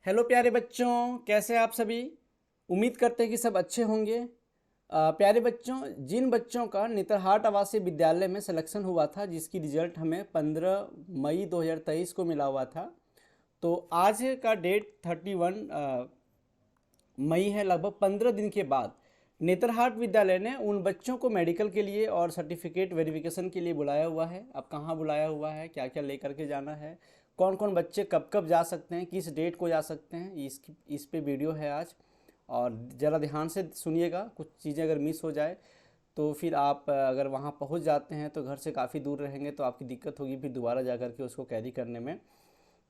Hello प्यारे बच्चों, कैसे हैं आप सभी। उम्मीद करते हैं कि सब अच्छे होंगे। प्यारे बच्चों, जिन बच्चों का नेतरहाट आवासीय विद्यालय में सिलेक्शन हुआ था, जिसकी रिजल्ट हमें 15 मई 2023 को मिला हुआ था, तो आज का डेट 31 मई है। लगभग 15 दिन के बाद नेतरहाट विद्यालय ने उन बच्चों को मेडिकल के लिए और सर्टिफिकेट वेरिफिकेशन के लिए बुलाया हुआ है। अब कहाँ बुलाया हुआ है, क्या क्या लेकर के जाना है, कौन कौन बच्चे कब कब जा सकते हैं, किस डेट को जा सकते हैं, इस पे वीडियो है आज। और ज़रा ध्यान से सुनिएगा, कुछ चीज़ें अगर मिस हो जाए तो फिर आप अगर वहाँ पहुँच जाते हैं तो घर से काफ़ी दूर रहेंगे तो आपकी दिक्कत होगी फिर दोबारा जा कर के उसको कैरी करने में।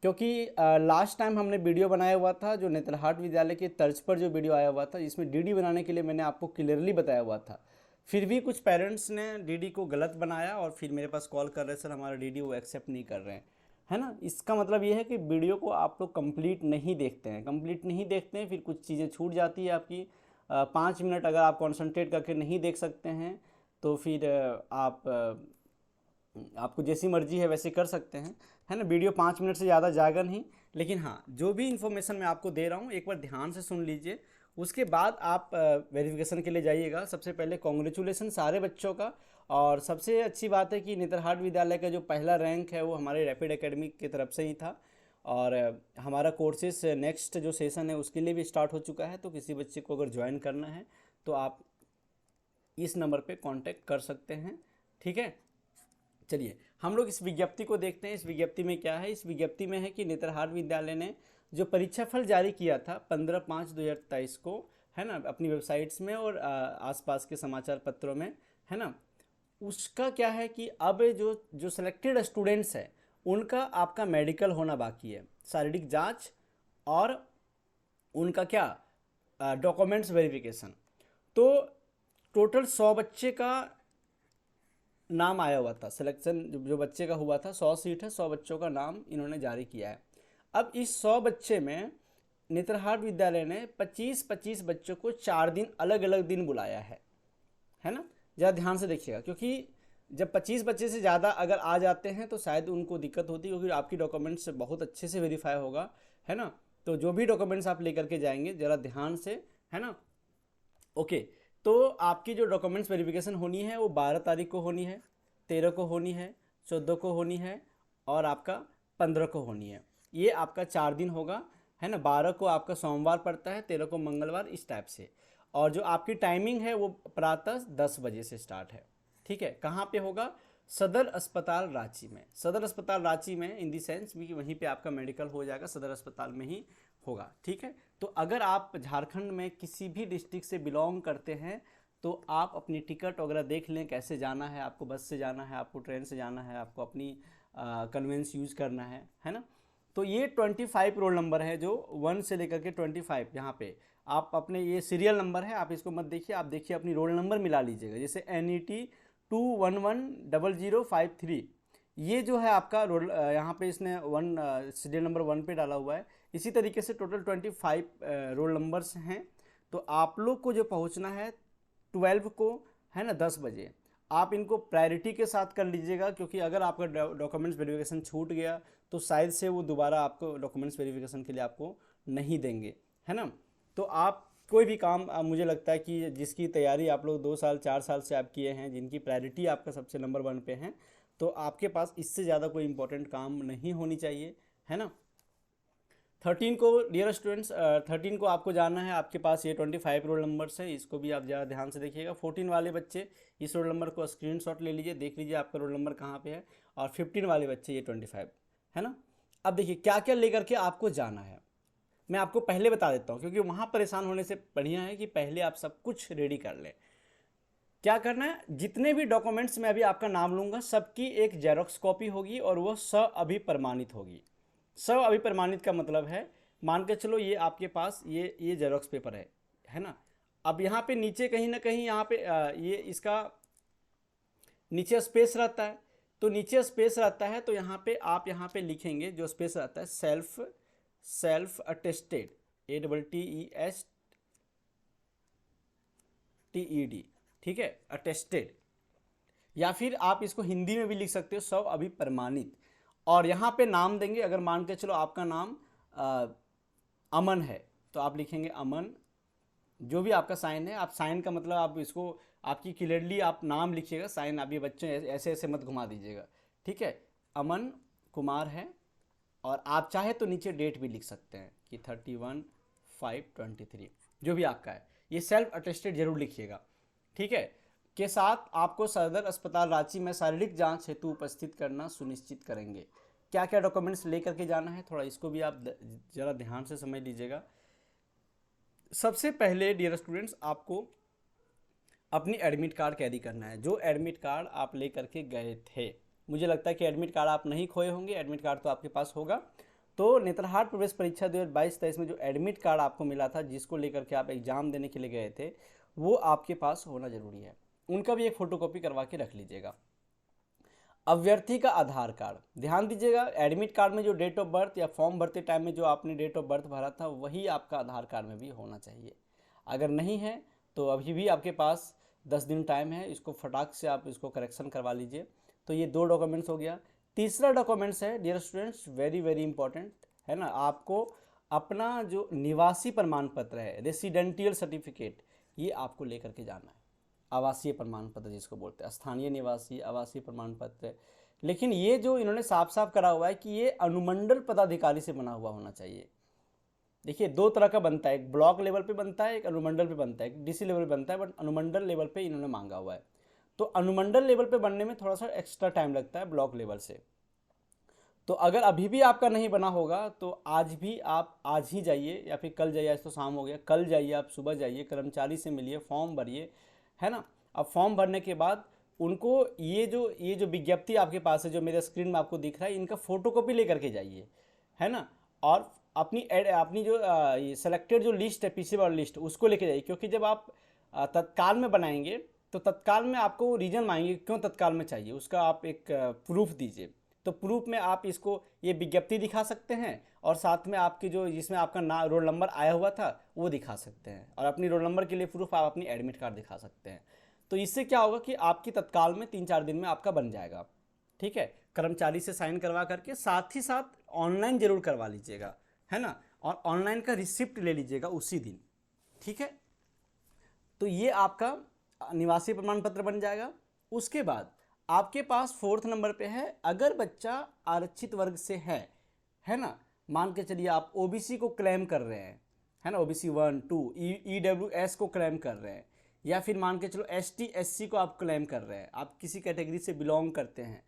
क्योंकि लास्ट टाइम हमने वीडियो बनाया हुआ था जो नेतरहाट विद्यालय के तर्ज पर जो वीडियो आया हुआ था, इसमें डीडी बनाने के लिए मैंने आपको क्लियरली बताया हुआ था। फिर भी कुछ पेरेंट्स ने डीडी को गलत बनाया और फिर मेरे पास कॉल कर रहे सर हमारा डीडी वो एक्सेप्ट नहीं कर रहे हैं, है ना। इसका मतलब ये है कि वीडियो को आप लोग कंप्लीट नहीं देखते हैं, फिर कुछ चीज़ें छूट जाती है आपकी। 5 मिनट अगर आप कॉन्सेंट्रेट करके नहीं देख सकते हैं तो फिर आपको जैसी मर्जी है वैसे कर सकते हैं, है ना। वीडियो 5 मिनट से ज़्यादा जाएगा नहीं, लेकिन हाँ, जो भी इन्फॉर्मेशन मैं आपको दे रहा हूँ एक बार ध्यान से सुन लीजिए। उसके बाद आप वेरिफिकेशन के लिए जाइएगा। सबसे पहले कॉन्ग्रेचुलेसन सारे बच्चों का। और सबसे अच्छी बात है कि नेतरहाट विद्यालय का जो पहला रैंक है वो हमारे रैपिड एकेडमी की तरफ से ही था। और हमारा कोर्सेस नेक्स्ट जो सेशन है उसके लिए भी स्टार्ट हो चुका है। तो किसी बच्चे को अगर ज्वाइन करना है तो आप इस नंबर पे कांटेक्ट कर सकते हैं, ठीक है। चलिए हम लोग इस विज्ञप्ति को देखते हैं। इस विज्ञप्ति में क्या है। इस विज्ञप्ति में है कि नेतरहाट विद्यालय ने जो परीक्षाफल जारी किया था 15/5/2023 को, है ना, अपनी वेबसाइट्स में और आसपास के समाचार पत्रों में, है ना, उसका क्या है कि अब जो जो सिलेक्टेड स्टूडेंट्स हैं उनका आपका मेडिकल होना बाकी है, शारीरिक जांच और उनका क्या डॉक्यूमेंट्स वेरिफिकेशन। तो टोटल 100 बच्चे का नाम आया हुआ था। सिलेक्शन जो बच्चे का हुआ था, 100 सीट है, 100 बच्चों का नाम इन्होंने जारी किया है। अब इस 100 बच्चे में नेतरहाट विद्यालय ने 25-25 बच्चों को 4 दिन अलग अलग दिन बुलाया है ना। ज़रा ध्यान से देखिएगा, क्योंकि जब 25 बच्चे से ज़्यादा अगर आ जाते हैं तो शायद उनको दिक्कत होती है, क्योंकि आपकी डॉक्यूमेंट्स बहुत अच्छे से वेरीफाई होगा, है ना। तो जो भी डॉक्यूमेंट्स आप लेकर के जाएंगे ज़रा ध्यान से, है ना। ओके, तो आपकी जो डॉक्यूमेंट्स वेरिफिकेशन होनी है वो 12 तारीख को होनी है, 13 को होनी है, 14 को होनी है और आपका 15 को होनी है। ये आपका 4 दिन होगा, है ना। 12 को आपका सोमवार पड़ता है, 13 को मंगलवार, इस टाइप से। और जो आपकी टाइमिंग है वो प्रातः 10 बजे से स्टार्ट है, ठीक है। कहाँ पे होगा? सदर अस्पताल रांची में। सदर अस्पताल रांची में इन दी सेंस भी वहीं पे आपका मेडिकल हो जाएगा, सदर अस्पताल में ही होगा, ठीक है। तो अगर आप झारखंड में किसी भी डिस्ट्रिक्ट से बिलोंग करते हैं तो आप अपनी टिकट वगैरह देख लें, कैसे जाना है, आपको बस से जाना है, आपको ट्रेन से जाना है, आपको अपनी कन्वेंस यूज़ करना है ना। तो ये 25 रोल नंबर है, जो 1 से लेकर के 25 यहाँ पे आप अपने, ये सीरियल नंबर है, आप इसको मत देखिए, आप देखिए अपनी रोल नंबर मिला लीजिएगा। जैसे NET 2110053, ये जो है आपका रोल, यहाँ पे इसने सीरियल नंबर 1 पे डाला हुआ है। इसी तरीके से टोटल 25 रोल नंबर्स हैं। तो आप लोग को जो पहुँचना है 12 को, है ना, 10 बजे। आप इनको प्रायोरिटी के साथ कर लीजिएगा, क्योंकि अगर आपका डॉक्यूमेंट्स वेरिफिकेशन छूट गया तो शायद से वो दोबारा आपको डॉक्यूमेंट्स वेरिफिकेशन के लिए आपको नहीं देंगे, है ना। तो आप कोई भी काम, मुझे लगता है कि जिसकी तैयारी आप लोग 2 साल 4 साल से आप किए हैं, जिनकी प्रायोरिटी आपका सबसे नंबर 1 पे है, तो आपके पास इससे ज़्यादा कोई इंपॉर्टेंट काम नहीं होनी चाहिए, है ना। 13 को डियर स्टूडेंट्स, 13 को आपको जाना है। आपके पास ये 25 रोल नंबर्स है, इसको भी आप ज़्यादा ध्यान से देखिएगा। 14 वाले बच्चे इस रोल नंबर को स्क्रीनशॉट ले लीजिए, देख लीजिए आपका रोल नंबर कहाँ पे है। और 15 वाले बच्चे ये 25, है ना। अब देखिए क्या क्या लेकर के आपको जाना है, मैं आपको पहले बता देता हूँ, क्योंकि वहाँ परेशान होने से बढ़िया है कि पहले आप सब कुछ रेडी कर लें। क्या करना है, जितने भी डॉक्यूमेंट्स में अभी आपका नाम लूँगा सबकी एक जेरोक्स कॉपी होगी और वो अभिप्रमाणित होगी। अभिप्रमाणित का मतलब है, मान के चलो ये आपके पास ये जेरोक्स पेपर है ना। अब यहाँ पे नीचे कहीं ना कहीं यहाँ पे ये इसका नीचे स्पेस रहता है, तो नीचे स्पेस रहता है तो यहाँ पे आप यहाँ पे लिखेंगे, जो स्पेस रहता है सेल्फ अटेस्टेड, ATTESTED, ठीक है, अटेस्टेड। या फिर आप इसको हिंदी में भी लिख सकते हो, अभिप्रमाणित। और यहाँ पे नाम देंगे, अगर मान के चलो आपका नाम अमन है तो आप लिखेंगे अमन। जो भी आपका साइन है, आप साइन का मतलब आप इसको आपकी क्लियरली आप नाम लिखिएगा, साइन आप ये बच्चे ऐसे ऐसे मत घुमा दीजिएगा, ठीक है। अमन कुमार है, और आप चाहे तो नीचे डेट भी लिख सकते हैं कि 31/5/23, जो भी आपका है। ये सेल्फ अटेस्टेड जरूर लिखिएगा, ठीक है। के साथ आपको सदर अस्पताल रांची में शारीरिक जांच हेतु उपस्थित करना सुनिश्चित करेंगे। क्या क्या डॉक्यूमेंट्स लेकर के जाना है, थोड़ा इसको भी आप ज़रा ध्यान से समझ लीजिएगा। सबसे पहले डियर स्टूडेंट्स, आपको अपनी एडमिट कार्ड कैरी करना है, जो एडमिट कार्ड आप लेकर के गए थे। मुझे लगता है कि एडमिट कार्ड आप नहीं खोए होंगे, एडमिट कार्ड तो आपके पास होगा। तो नेत्रहाट प्रवेश परीक्षा 2022-23 में जो एडमिट कार्ड आपको मिला था, जिसको लेकर के आप एग्जाम देने के लिए गए थे, वो आपके पास होना जरूरी है। उनका भी एक फोटोकॉपी करवा के रख लीजिएगा। अभ्यर्थी का आधार कार्ड, ध्यान दीजिएगा, एडमिट कार्ड में जो डेट ऑफ बर्थ या फॉर्म भरते टाइम में जो आपने डेट ऑफ बर्थ भरा था, वही आपका आधार कार्ड में भी होना चाहिए। अगर नहीं है तो अभी भी आपके पास 10 दिन टाइम है, इसको फटाक से आप इसको करेक्शन करवा लीजिए। तो ये 2 डॉक्यूमेंट्स हो गया। तीसरा डॉक्यूमेंट्स है dear students, very very important है ना, आपको अपना जो निवासी प्रमाण पत्र है, रेसिडेंटियल सर्टिफिकेट, ये आपको लेकर के जाना है। आवासीय प्रमाण पत्र जिसको बोलते हैं, स्थानीय निवासी आवासीय प्रमाण पत्र। लेकिन ये जो इन्होंने साफ साफ करा हुआ है कि ये अनुमंडल पदाधिकारी से बना हुआ होना चाहिए। देखिए 2 तरह का बनता है, एक ब्लॉक लेवल पे बनता है, एक अनुमंडल पे बनता है, एक डीसी लेवल पे बनता है, बट अनुमंडल लेवल पे इन्होंने मांगा हुआ है। तो अनुमंडल लेवल पे बनने में थोड़ा सा एक्स्ट्रा टाइम लगता है ब्लॉक लेवल से। तो अगर अभी भी आपका नहीं बना होगा तो आज भी आप आज ही जाइए, या फिर कल जाइए, आज तो शाम हो गया, कल जाइए, आप सुबह जाइए, कर्मचारी से मिलिए, फॉर्म भरिए, है ना। अब फॉर्म भरने के बाद उनको ये जो विज्ञप्ति आपके पास है, जो मेरे स्क्रीन में आपको दिख रहा है, इनका फोटोकॉपी लेकर के जाइए, है ना। और अपनी जो ये सेलेक्टेड जो लिस्ट है, पीछे वाली लिस्ट, उसको लेके जाइए, क्योंकि जब आप तत्काल में बनाएंगे तो तत्काल में आपको रीजन मांगेंगे क्यों तत्काल में चाहिए, उसका आप एक प्रूफ दीजिए। तो प्रूफ में आप इसको ये विज्ञप्ति दिखा सकते हैं, और साथ में आपकी जो जिसमें आपका रोल नंबर आया हुआ था वो दिखा सकते हैं, और अपनी रोल नंबर के लिए प्रूफ आप अपनी एडमिट कार्ड दिखा सकते हैं। तो इससे क्या होगा कि आपकी तत्काल में 3-4 दिन में आपका बन जाएगा, ठीक है। कर्मचारी से साइन करवा करके साथ ही साथ ऑनलाइन जरूर करवा लीजिएगा, है ना, और ऑनलाइन का रिसिप्ट ले लीजिएगा उसी दिन, ठीक है। तो ये आपका निवासी प्रमाण पत्र बन जाएगा। उसके बाद आपके पास 4th नंबर पे है, अगर बच्चा आरक्षित वर्ग से है ना, मान के चलिए आप ओबीसी को क्लेम कर रहे हैं, है ना, ओबीसी 1, 2, ईडब्ल्यूएस को क्लेम कर रहे हैं, या फिर मान के चलो एसटी एससी को आप क्लेम कर रहे हैं, आप किसी कैटेगरी से बिलोंग करते हैं,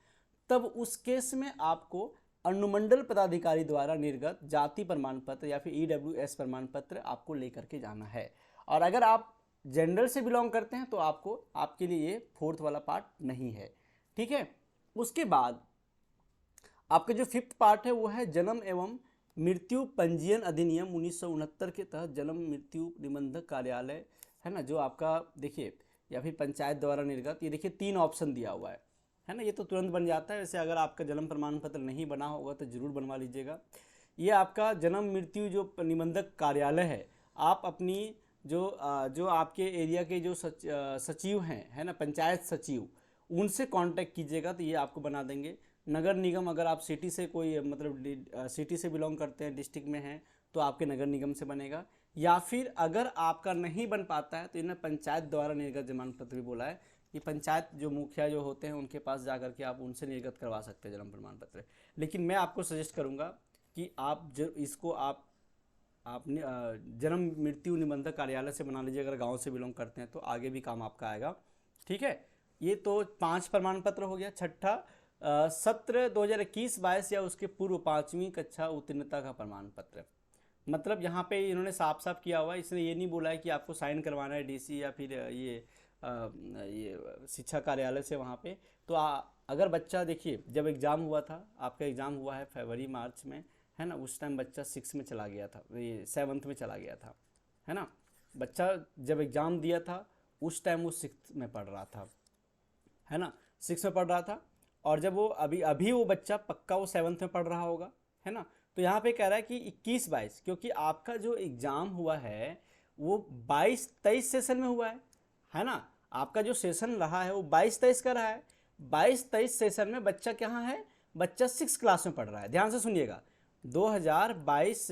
तब उस केस में आपको अनुमंडल पदाधिकारी द्वारा निर्गत जाति प्रमाण पत्र या फिर ईडब्ल्यूएस प्रमाण पत्र आपको लेकर के जाना है। और अगर आप जनरल से बिलोंग करते हैं तो आपको आपके लिए ये 4th वाला पार्ट नहीं है, ठीक है। उसके बाद आपका जो 5th पार्ट है वो है जन्म एवं मृत्यु पंजीयन अधिनियम 1969 के तहत जन्म मृत्यु निबंधक कार्यालय, है ना, जो आपका देखिए, या फिर पंचायत द्वारा निर्गत, ये देखिए 3 ऑप्शन दिया हुआ है ना, ये तो तुरंत बन जाता है। वैसे अगर आपका जन्म प्रमाण पत्र नहीं बना होगा तो जरूर बनवा लीजिएगा। ये आपका जन्म मृत्यु जो निबंधक कार्यालय है, आप अपनी जो आपके एरिया के जो सचिव हैं, है ना, पंचायत सचिव, उनसे कांटेक्ट कीजिएगा तो ये आपको बना देंगे। नगर निगम, अगर आप सिटी से कोई मतलब सिटी से बिलोंग करते हैं, डिस्ट्रिक्ट में हैं, तो आपके नगर निगम से बनेगा। या फिर अगर आपका नहीं बन पाता है तो इन्हें पंचायत द्वारा निर्गत जन्म पत्र भी बोला है, ये पंचायत जो मुखिया जो होते हैं उनके पास जा करके आप उनसे निर्गत करवा सकते हैं जन्म प्रमाण पत्र। लेकिन मैं आपको सजेस्ट करूँगा कि आप इसको आपने जन्म मृत्यु निबंधक कार्यालय से बना लीजिए, अगर गांव से बिलोंग करते हैं तो आगे भी काम आपका आएगा, ठीक है। ये तो 5 प्रमाण पत्र हो गया। छठा, सत्र 2021-22 या उसके पूर्व 5वीं कक्षा उत्तीर्णता का प्रमाण पत्र। मतलब यहाँ पे इन्होंने साफ साफ किया हुआ है, इसने ये नहीं बोला है कि आपको साइन करवाना है डीसी या फिर ये शिक्षा कार्यालय से वहाँ पे। तो अगर बच्चा, देखिए जब एग्ज़ाम हुआ था, आपका एग्ज़ाम हुआ है फरवरी मार्च में, है ना, उस टाइम बच्चा 6 में चला गया था, ये 7th में चला गया था, है ना। बच्चा जब एग्ज़ाम दिया था उस टाइम वो 6th में पढ़ रहा था, है ना, 6 में पढ़ रहा था। और जब वो अभी वो बच्चा पक्का वो 7th में पढ़ रहा होगा, है ना। तो यहाँ पे कह रहा है कि 21-22, क्योंकि आपका जो एग्ज़ाम हुआ है वो 22-23 सेशन में हुआ है ना। आपका जो सेशन रहा है वो 22-23 का रहा है। 22-23 सेशन में बच्चा कहाँ है, बच्चा 6th क्लास में पढ़ रहा है। ध्यान से सुनिएगा, 2022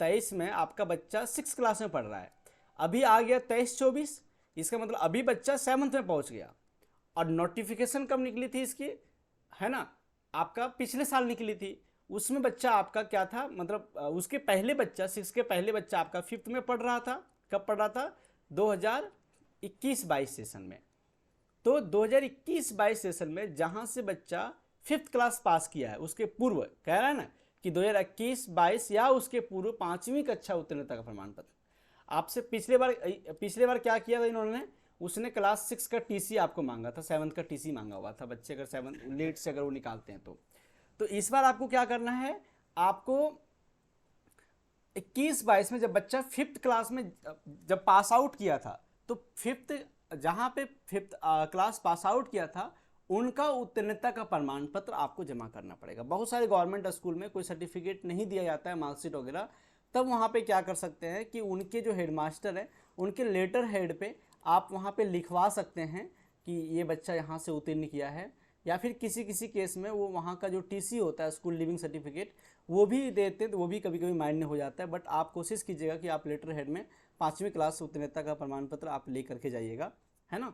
2023 में आपका बच्चा 6 क्लास में पढ़ रहा है, अभी आ गया 23-24, इसका मतलब अभी बच्चा 7th में पहुंच गया। और नोटिफिकेशन कब निकली थी इसकी, है ना, आपका पिछले साल निकली थी। उसमें बच्चा आपका क्या था, मतलब उसके पहले बच्चा 6 के पहले बच्चा आपका 5th में पढ़ रहा था। कब पढ़ रहा था? 2021-22 सेशन में। तो 2021-22 सेशन में जहां से बच्चा 5th क्लास पास किया है, उसके पूर्व कह रहा है ना कि 2021-22 या उसके पूर्व 5वीं कक्षा उत्तीर्णता का प्रमाण पत्र आपसे पिछले बार क्या किया था इन्होंने, उसने क्लास 6 का टीसी आपको मांगा था, 7th का टीसी मांगा हुआ था बच्चे, अगर 7 लेट से अगर वो निकालते हैं तो इस बार आपको क्या करना है, आपको 21-22 में जब बच्चा 5th क्लास में जब पास आउट किया था, तो 5th जहाँ पे 5th क्लास पास आउट किया था उनका उत्तीर्णता का प्रमाण पत्र आपको जमा करना पड़ेगा। बहुत सारे गवर्नमेंट स्कूल में कोई सर्टिफिकेट नहीं दिया जाता है, मार्कशीट वगैरह, तब वहाँ पे क्या कर सकते हैं कि उनके जो हेडमास्टर हैं उनके लेटर हेड पे आप वहाँ पे लिखवा सकते हैं कि ये बच्चा यहाँ से उत्तीर्ण किया है, या फिर किसी किसी केस में वो वहाँ का जो टीसी होता है, स्कूल लिविंग सर्टिफिकेट, वो भी देते हैं, तो वो भी कभी कभी मान्य हो जाता है। बट आप कोशिश कीजिएगा कि आप लेटर हेड में 5वीं क्लास उत्तीर्णता का प्रमाण पत्र आप ले करके जाइएगा, है ना।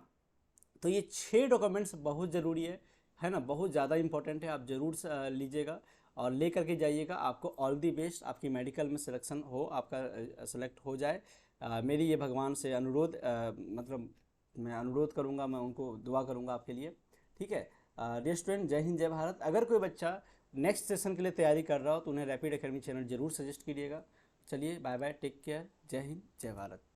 तो ये 6 डॉक्यूमेंट्स बहुत ज़रूरी है ना, बहुत ज़्यादा इंपॉर्टेंट है, आप ज़रूर लीजिएगा और ले करके जाइएगा। आपको ऑल दी बेस्ट, आपकी मेडिकल में सिलेक्शन हो, आपका सेलेक्ट हो जाए। मेरी ये भगवान से अनुरोध, मतलब मैं अनुरोध करूँगा, मैं उनको दुआ करूँगा आपके लिए, ठीक है। डियर स्टूडेंट, जय हिंद जय भारत। अगर कोई बच्चा नेक्स्ट सेशन के लिए तैयारी कर रहा हो तो उन्हें रैपिड एकेडमी चैनल जरूर सजेस्ट कीजिएगा। चलिए बाय बाय, टेक केयर, जय हिंद जय भारत।